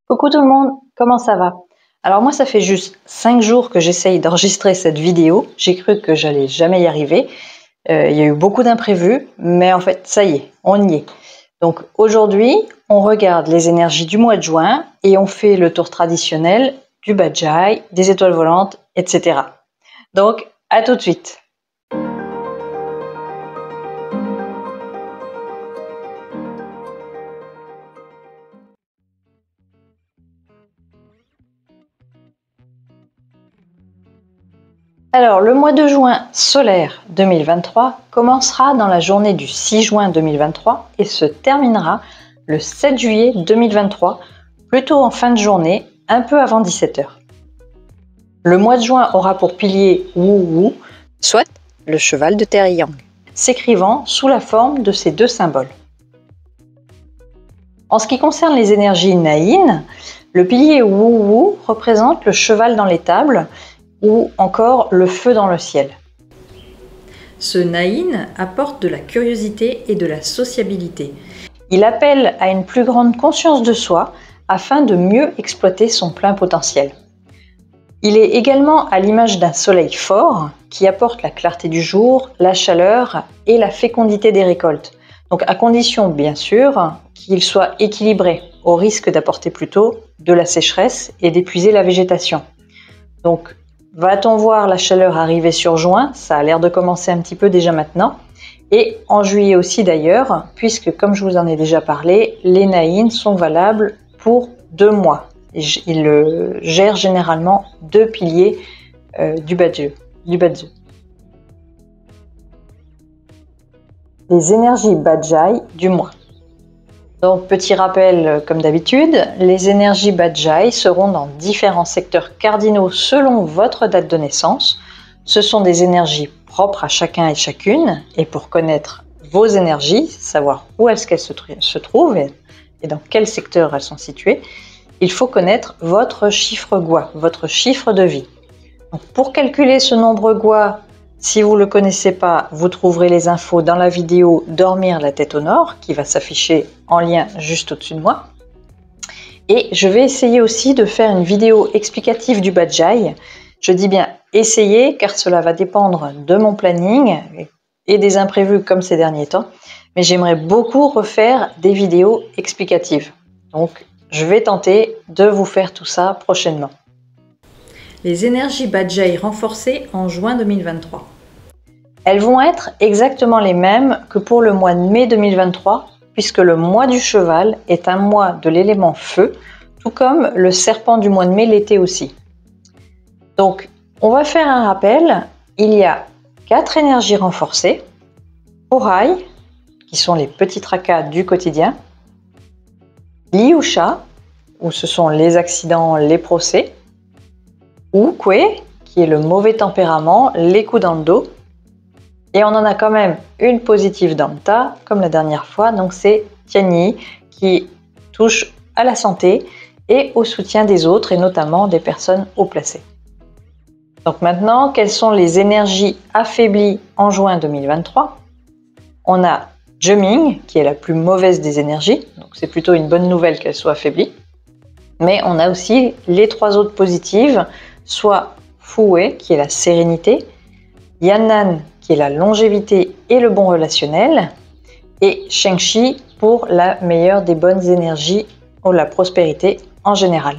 Coucou tout le monde, comment ça va? Alors moi ça fait juste 5 jours que j'essaye d'enregistrer cette vidéo, j'ai cru que j'allais jamais y arriver, il y a eu beaucoup d'imprévus, mais en fait ça y est, on y est. Donc aujourd'hui on regarde les énergies du mois de juin et on fait le tour traditionnel du Bajaj, des étoiles volantes, etc. Donc à tout de suite. Alors, le mois de juin solaire 2023 commencera dans la journée du 6 juin 2023 et se terminera le 7 juillet 2023, plutôt en fin de journée, un peu avant 17 h. Le mois de juin aura pour pilier Wu Wu, soit le cheval de terre Yang, s'écrivant sous la forme de ces deux symboles. En ce qui concerne les énergies Naïn, le pilier Wu Wu représente le cheval dans l'étable, ou encore le feu dans le ciel. Ce Naïn apporte de la curiosité et de la sociabilité. Il appelle à une plus grande conscience de soi afin de mieux exploiter son plein potentiel. Il est également à l'image d'un soleil fort qui apporte la clarté du jour, la chaleur et la fécondité des récoltes. Donc à condition bien sûr qu'il soit équilibré, au risque d'apporter plutôt de la sécheresse et d'épuiser la végétation. Donc va-t-on voir la chaleur arriver sur juin? Ça a l'air de commencer un petit peu déjà maintenant. Et en juillet aussi d'ailleurs, puisque comme je vous en ai déjà parlé, les Naïn sont valables pour 2 mois. Ils gèrent généralement 2 piliers du Bajaj. Les énergies Bajaj du mois. Donc, petit rappel, comme d'habitude, les énergies Bajaj seront dans différents secteurs cardinaux selon votre date de naissance. Ce sont des énergies propres à chacun et chacune. Et pour connaître vos énergies, savoir où est-ce qu'elles se trouvent et dans quel secteur elles sont situées, il faut connaître votre chiffre Gua, votre chiffre de vie. Donc, pour calculer ce nombre Gua, si vous ne le connaissez pas, vous trouverez les infos dans la vidéo « Dormir la tête au nord » qui va s'afficher en lien juste au-dessus de moi. Et je vais essayer aussi de faire une vidéo explicative du Bajaj. Je dis bien essayer car cela va dépendre de mon planning et des imprévus comme ces derniers temps. Mais j'aimerais beaucoup refaire des vidéos explicatives. Donc je vais tenter de vous faire tout ça prochainement. Les énergies Bajaj renforcées en juin 2023. Elles vont être exactement les mêmes que pour le mois de mai 2023, puisque le mois du cheval est un mois de l'élément feu, tout comme le serpent du mois de mai l'était aussi. Donc, on va faire un rappel. Il y a 4 énergies renforcées. Horai, qui sont les petits tracas du quotidien. Liusha, où ce sont les accidents, les procès. Ukwe, qui est le mauvais tempérament, les coups dans le dos. Et on en a quand même une positive dans le tas, comme la dernière fois, donc c'est Tianyi, qui touche à la santé et au soutien des autres, et notamment des personnes haut placées. Donc maintenant, quelles sont les énergies affaiblies en juin 2023? On a Juming, qui est la plus mauvaise des énergies, donc c'est plutôt une bonne nouvelle qu'elle soit affaiblie. Mais on a aussi les 3 autres positives, soit Fuwei, qui est la sérénité, Yan'an, qui est la longévité et le bon relationnel, et Shengshi pour la meilleure des bonnes énergies ou la prospérité en général.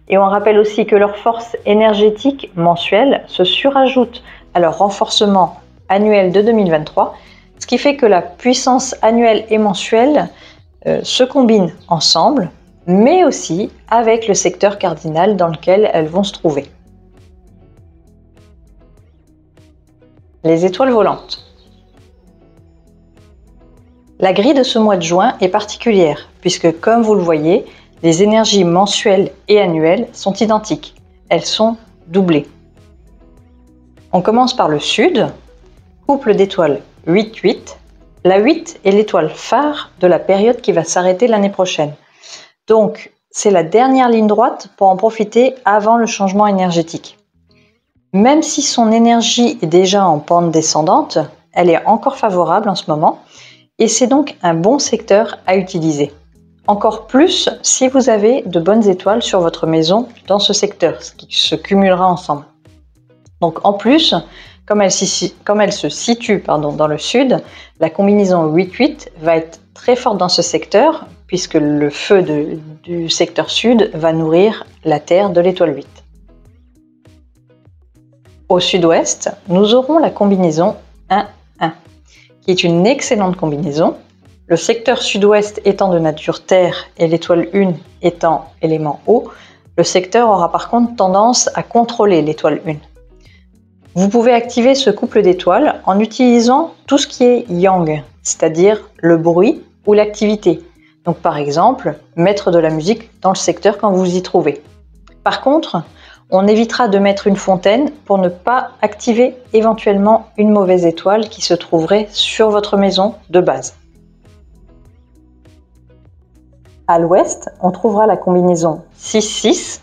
Et on rappelle aussi que leur force énergétique mensuelle se surajoute à leur renforcement annuel de 2023, ce qui fait que la puissance annuelle et mensuelle se combinent ensemble, mais aussi avec le secteur cardinal dans lequel elles vont se trouver. Les étoiles volantes. La grille de ce mois de juin est particulière puisque, comme vous le voyez, les énergies mensuelles et annuelles sont identiques. Elles sont doublées. On commence par le sud, couple d'étoiles 8-8. La 8 est l'étoile phare de la période qui va s'arrêter l'année prochaine. Donc, c'est la dernière ligne droite pour en profiter avant le changement énergétique. Même si son énergie est déjà en pente descendante, elle est encore favorable en ce moment et c'est donc un bon secteur à utiliser. Encore plus si vous avez de bonnes étoiles sur votre maison dans ce secteur, ce qui se cumulera ensemble. Donc en plus, comme elle se situe dans le sud, la combinaison 8-8 va être très forte dans ce secteur, puisque le feu du secteur sud va nourrir la Terre de l'étoile 8. Au sud-ouest, nous aurons la combinaison 1-1, qui est une excellente combinaison. Le secteur sud-ouest étant de nature terre et l'étoile 1 étant élément eau, le secteur aura par contre tendance à contrôler l'étoile 1. Vous pouvez activer ce couple d'étoiles en utilisant tout ce qui est yang, c'est-à-dire le bruit ou l'activité. Donc par exemple, mettre de la musique dans le secteur quand vous vous y trouvez. Par contre, on évitera de mettre une fontaine pour ne pas activer éventuellement une mauvaise étoile qui se trouverait sur votre maison de base. À l'ouest, on trouvera la combinaison 6-6.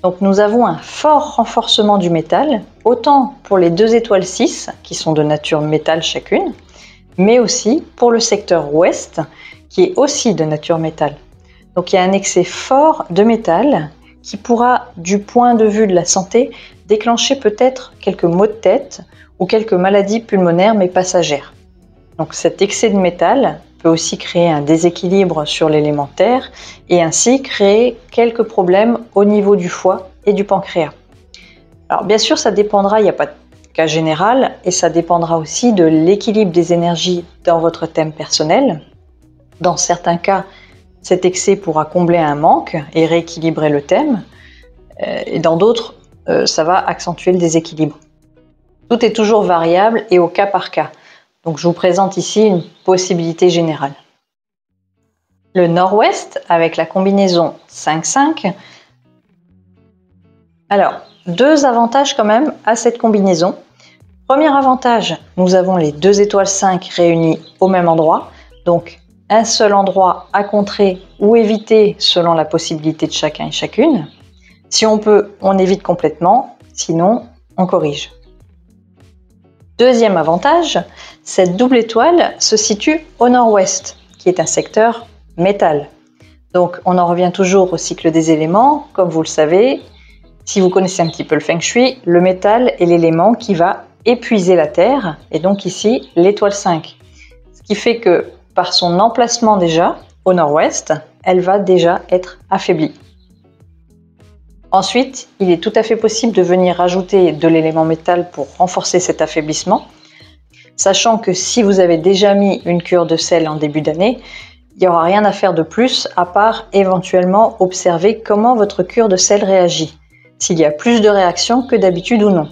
Donc nous avons un fort renforcement du métal, autant pour les deux étoiles 6, qui sont de nature métal chacune, mais aussi pour le secteur ouest, qui est aussi de nature métal. Donc il y a un excès fort de métal qui pourra, du point de vue de la santé, déclencher peut-être quelques maux de tête ou quelques maladies pulmonaires mais passagères. Donc cet excès de métal peut aussi créer un déséquilibre sur l'élément terre et ainsi créer quelques problèmes au niveau du foie et du pancréas. Alors bien sûr, ça dépendra, il n'y a pas de cas général, et ça dépendra aussi de l'équilibre des énergies dans votre thème personnel. Dans certains cas, cet excès pourra combler un manque et rééquilibrer le thème, et dans d'autres, ça va accentuer le déséquilibre. Tout est toujours variable et au cas par cas. Donc je vous présente ici une possibilité générale. Le nord-ouest avec la combinaison 5-5. Alors, deux avantages quand même à cette combinaison. Premier avantage, nous avons les deux étoiles 5 réunies au même endroit. Donc un seul endroit à contrer ou éviter selon la possibilité de chacun et chacune. Si on peut, on évite complètement, sinon on corrige. Deuxième avantage, cette double étoile se situe au nord-ouest, qui est un secteur métal. Donc on en revient toujours au cycle des éléments. Comme vous le savez, si vous connaissez un petit peu le Feng Shui, le métal est l'élément qui va épuiser la Terre, et donc ici l'étoile 5. Ce qui fait que par son emplacement déjà au nord-ouest, elle va déjà être affaiblie. Ensuite, il est tout à fait possible de venir rajouter de l'élément métal pour renforcer cet affaiblissement, sachant que si vous avez déjà mis une cure de sel en début d'année, il n'y aura rien à faire de plus à part éventuellement observer comment votre cure de sel réagit, s'il y a plus de réactions que d'habitude ou non.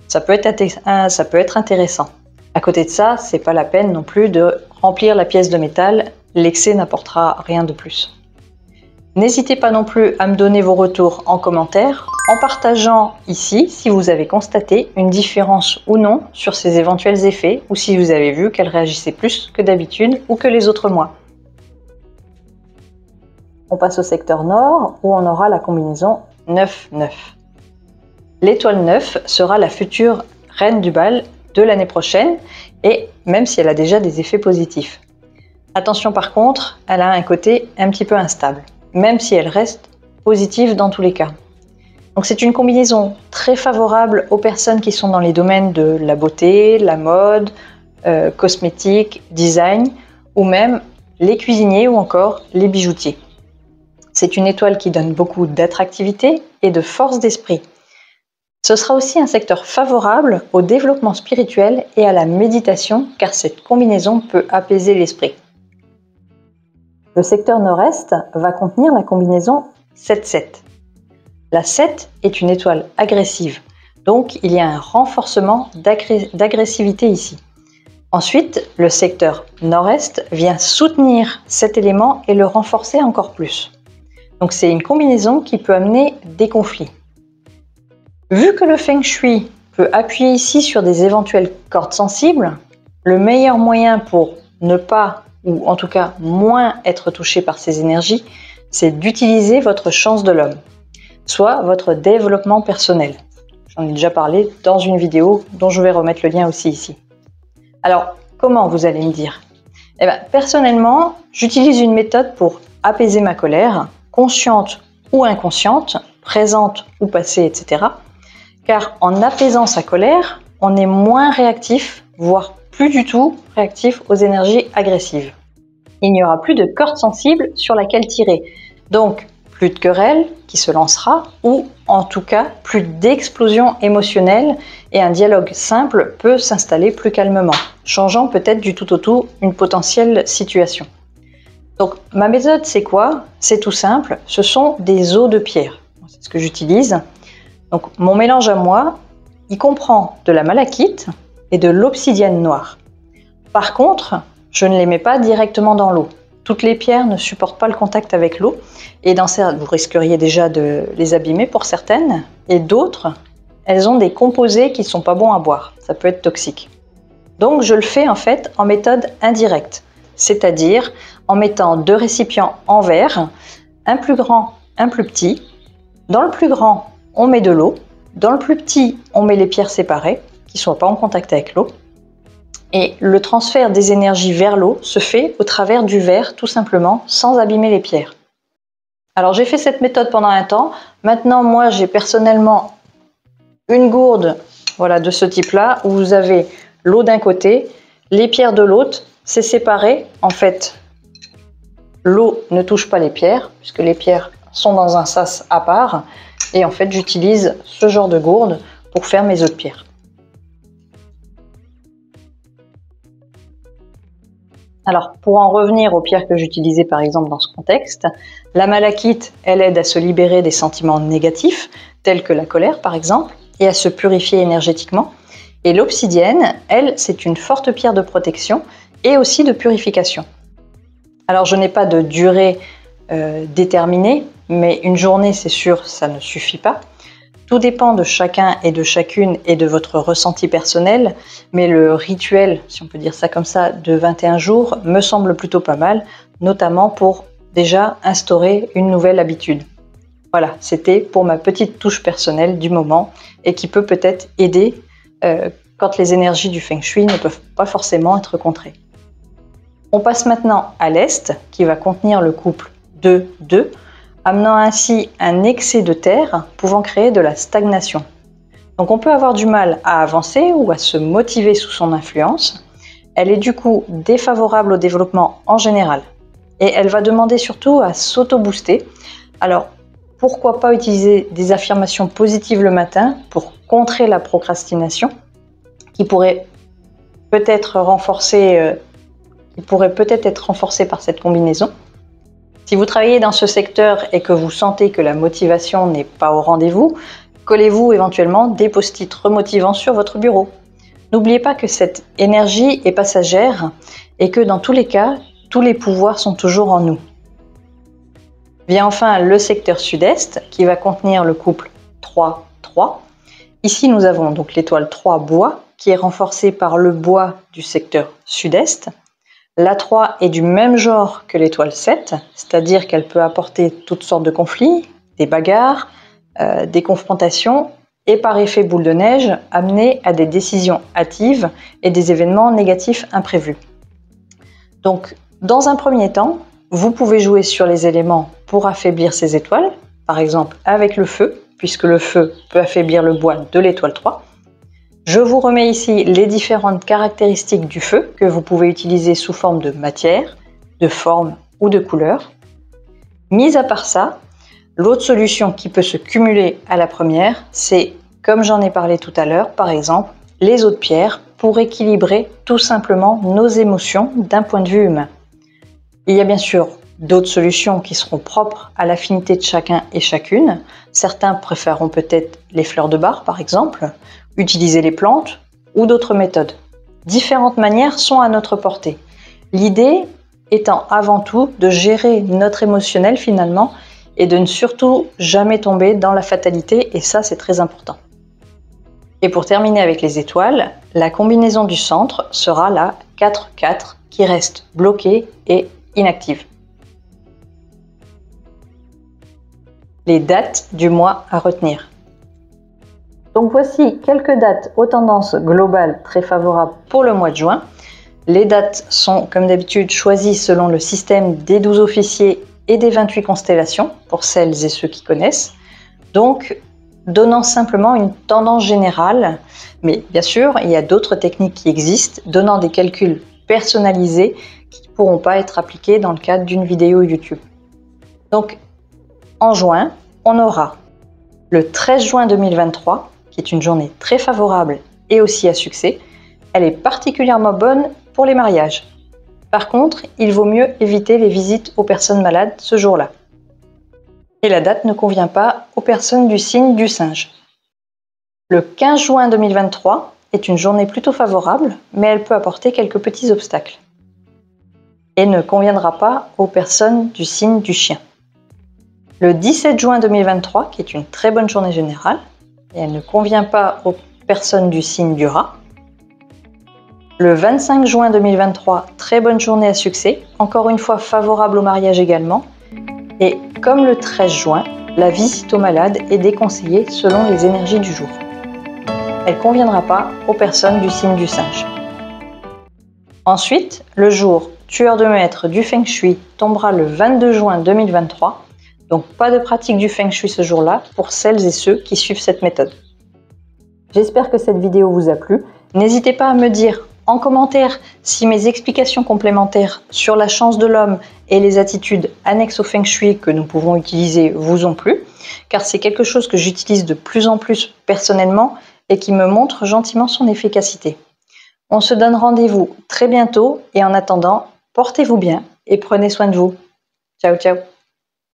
Ça peut être intéressant. À côté de ça, c'est pas la peine non plus de remplir la pièce de métal, l'excès n'apportera rien de plus. N'hésitez pas non plus à me donner vos retours en commentaire, en partageant ici si vous avez constaté une différence ou non sur ces éventuels effets, ou si vous avez vu qu'elle réagissait plus que d'habitude ou que les autres mois. On passe au secteur nord où on aura la combinaison 9-9. L'étoile 9 sera la future reine du bal de l'année prochaine, et même si elle a déjà des effets positifs. Attention par contre, elle a un côté un petit peu instable, même si elle reste positive dans tous les cas. Donc c'est une combinaison très favorable aux personnes qui sont dans les domaines de la beauté, la mode, cosmétique, design, ou même les cuisiniers ou encore les bijoutiers. C'est une étoile qui donne beaucoup d'attractivité et de force d'esprit. Ce sera aussi un secteur favorable au développement spirituel et à la méditation, car cette combinaison peut apaiser l'esprit. Le secteur nord-est va contenir la combinaison 7-7. La 7 est une étoile agressive, donc il y a un renforcement d'agressivité ici. Ensuite, le secteur nord-est vient soutenir cet élément et le renforcer encore plus. Donc c'est une combinaison qui peut amener des conflits. Vu que le Feng Shui peut appuyer ici sur des éventuelles cordes sensibles, le meilleur moyen pour ne pas, ou en tout cas moins être touché par ces énergies, c'est d'utiliser votre chance de l'homme, soit votre développement personnel. J'en ai déjà parlé dans une vidéo dont je vais remettre le lien aussi ici. Alors, comment vous allez me dire? Personnellement, j'utilise une méthode pour apaiser ma colère, consciente ou inconsciente, présente ou passée, etc. Car en apaisant sa colère, on est moins réactif, voire plus du tout réactif aux énergies agressives. Il n'y aura plus de corde sensible sur laquelle tirer. Donc, plus de querelle qui se lancera, ou en tout cas, plus d'explosion émotionnelle, et un dialogue simple peut s'installer plus calmement, changeant peut-être du tout au tout une potentielle situation. Donc, ma méthode, c'est quoi? C'est tout simple, ce sont des os de pierre. C'est ce que j'utilise. Donc, mon mélange à moi, il comprend de la malachite et de l'obsidienne noire. Par contre, je ne les mets pas directement dans l'eau. Toutes les pierres ne supportent pas le contact avec l'eau, et dans certaines, vous risqueriez déjà de les abîmer pour certaines, et d'autres, elles ont des composés qui ne sont pas bons à boire. Ça peut être toxique. Donc, je le fais en fait en méthode indirecte, c'est-à-dire en mettant 2 récipients en verre, un plus grand, un plus petit. Dans le plus grand, on met de l'eau. Dans le plus petit, on met les pierres séparées, qui ne soient pas en contact avec l'eau. Et le transfert des énergies vers l'eau se fait au travers du verre, tout simplement, sans abîmer les pierres. Alors j'ai fait cette méthode pendant un temps. Maintenant, moi, j'ai personnellement une gourde, voilà, de ce type-là, où vous avez l'eau d'un côté, les pierres de l'autre. C'est séparé. En fait, l'eau ne touche pas les pierres, puisque les pierres sont dans un sas à part. Et en fait, j'utilise ce genre de gourde pour faire mes œufs de pierre. Alors, pour en revenir aux pierres que j'utilisais par exemple dans ce contexte, la malachite, elle aide à se libérer des sentiments négatifs, tels que la colère par exemple, et à se purifier énergétiquement. Et l'obsidienne, elle, c'est une forte pierre de protection et aussi de purification. Alors, je n'ai pas de durée déterminée, mais une journée, c'est sûr, ça ne suffit pas. Tout dépend de chacun et de chacune et de votre ressenti personnel, mais le rituel, si on peut dire ça comme ça, de 21 jours me semble plutôt pas mal, notamment pour déjà instaurer une nouvelle habitude. Voilà, c'était pour ma petite touche personnelle du moment et qui peut peut-être aider quand les énergies du Feng Shui ne peuvent pas forcément être contrées. On passe maintenant à l'Est, qui va contenir le couple 2-2, amenant ainsi un excès de terre pouvant créer de la stagnation. Donc on peut avoir du mal à avancer ou à se motiver sous son influence. Elle est du coup défavorable au développement en général et elle va demander surtout à s'auto-booster. Alors pourquoi pas utiliser des affirmations positives le matin pour contrer la procrastination qui pourrait peut-être être renforcée par cette combinaison. Si vous travaillez dans ce secteur et que vous sentez que la motivation n'est pas au rendez-vous, collez-vous éventuellement des post-it remotivants sur votre bureau. N'oubliez pas que cette énergie est passagère et que dans tous les cas, tous les pouvoirs sont toujours en nous. Vient enfin le secteur sud-est qui va contenir le couple 3-3. Ici, nous avons donc l'étoile 3 bois qui est renforcée par le bois du secteur sud-est. La 3 est du même genre que l'étoile 7, c'est-à-dire qu'elle peut apporter toutes sortes de conflits, des bagarres, des confrontations et par effet boule de neige, amener à des décisions hâtives et des événements négatifs imprévus. Donc, dans un premier temps, vous pouvez jouer sur les éléments pour affaiblir ces étoiles, par exemple avec le feu, puisque le feu peut affaiblir le bois de l'étoile 3. Je vous remets ici les différentes caractéristiques du feu que vous pouvez utiliser sous forme de matière, de forme ou de couleur. Mis à part ça, l'autre solution qui peut se cumuler à la première, c'est, comme j'en ai parlé tout à l'heure, par exemple, les os de pierre pour équilibrer tout simplement nos émotions d'un point de vue humain. Il y a bien sûr d'autres solutions qui seront propres à l'affinité de chacun et chacune. Certains préféreront peut-être les fleurs de bar, par exemple, utiliser les plantes ou d'autres méthodes. Différentes manières sont à notre portée. L'idée étant avant tout de gérer notre émotionnel finalement et de ne surtout jamais tomber dans la fatalité, et ça c'est très important. Et pour terminer avec les étoiles, la combinaison du centre sera la 4-4 qui reste bloquée et inactive. Les dates du mois à retenir. Donc voici quelques dates aux tendances globales très favorables pour le mois de juin. Les dates sont comme d'habitude choisies selon le système des 12 officiers et des 28 constellations, pour celles et ceux qui connaissent. Donc, donnant simplement une tendance générale, mais bien sûr, il y a d'autres techniques qui existent, donnant des calculs personnalisés qui ne pourront pas être appliqués dans le cadre d'une vidéo YouTube. Donc, en juin, on aura le 13 juin 2023, qui est une journée très favorable et aussi à succès. Elle est particulièrement bonne pour les mariages. Par contre, il vaut mieux éviter les visites aux personnes malades ce jour-là. Et la date ne convient pas aux personnes du signe du singe. Le 15 juin 2023 est une journée plutôt favorable, mais elle peut apporter quelques petits obstacles. Et ne conviendra pas aux personnes du signe du chien. Le 17 juin 2023, qui est une très bonne journée générale, et elle ne convient pas aux personnes du signe du rat. Le 25 juin 2023, très bonne journée à succès, encore une fois favorable au mariage également. Et comme le 13 juin, la visite aux malades est déconseillée selon les énergies du jour. Elle ne conviendra pas aux personnes du signe du singe. Ensuite, le jour tueur de maître du Feng Shui tombera le 22 juin 2023. Donc pas de pratique du Feng Shui ce jour-là pour celles et ceux qui suivent cette méthode. J'espère que cette vidéo vous a plu. N'hésitez pas à me dire en commentaire si mes explications complémentaires sur la chance de l'homme et les attitudes annexes au Feng Shui que nous pouvons utiliser vous ont plu, car c'est quelque chose que j'utilise de plus en plus personnellement et qui me montre gentiment son efficacité. On se donne rendez-vous très bientôt et en attendant, portez-vous bien et prenez soin de vous. Ciao, ciao!